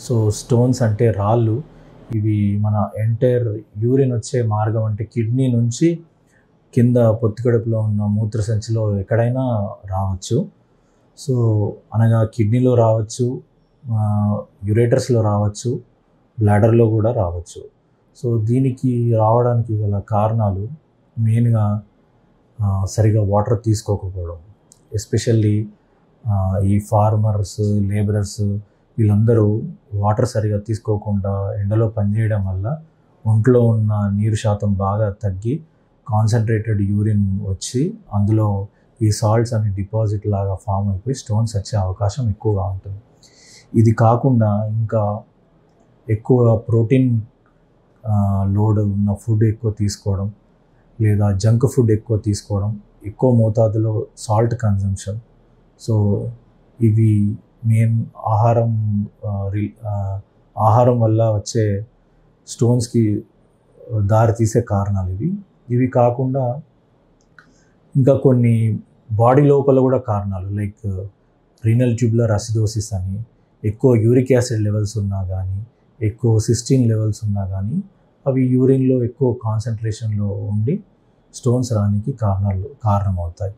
So stones అంటే రాళ్ళు. ఇవి మన ఎంటైర్ యూరిన్ వచ్చే మార్గం అంటే కిడ్నీ నుంచి కింద పొత్తికడుపులో ఉన్న మూత్రసంచిలో ఎక్కడైనా రావచ్చు. సో అనగా కిడ్నీలో రావచ్చు, యురేటర్స్‌లో రావచ్చు, బ్లాడర్‌లో కూడా రావచ్చు. సో దీనికి రావడానికి గల కారణాలు మెయిన్‌గా సరిగ్గా వాటర్ తీసుకోకపోవడం. ఎస్పెషల్లీ ఈ ఫార్మర్స్, లేబరర్స్ వీళ్ళందరూ వాటర్ సరిగ్గా తీసుకోకుండా ఎండలో పనిచేయడం వల్ల ఒంట్లో ఉన్న నీరు శాతం బాగా తగ్గి కాన్సంట్రేటెడ్ యూరిన్ వచ్చి అందులో ఈ సాల్ట్స్ అనే డిపాజిట్ లాగా ఫామ్ అయిపోయి స్టోన్స్ వచ్చే అవకాశం ఎక్కువగా ఉంటుంది. ఇది కాకుండా ఇంకా ఎక్కువ ప్రోటీన్ లోడ్ ఉన్న ఫుడ్ ఎక్కువ తీసుకోవడం, లేదా జంక్ ఫుడ్ ఎక్కువ తీసుకోవడం, ఎక్కువ మోతాదులో సాల్ట్ కన్జంప్షన్. సో ఇవి మెయిన్ ఆహారం వల్ల వచ్చే స్టోన్స్కి దారితీసే కారణాలు ఇవి. ఇవి కాకుండా ఇంకా కొన్ని బాడీ లోపల కూడా కారణాలు లైక్ రీనల్ ట్యూబులర్ అసిడోసిస్ అని, ఎక్కువ యూరిక్ యాసిడ్ లెవెల్స్ ఉన్నా కానీ, ఎక్కువ సిస్టీన్ లెవెల్స్ ఉన్నా కానీ అవి యూరిన్లో ఎక్కువ కాన్సన్ట్రేషన్లో ఉండి స్టోన్స్ రానికి కారణమవుతాయి.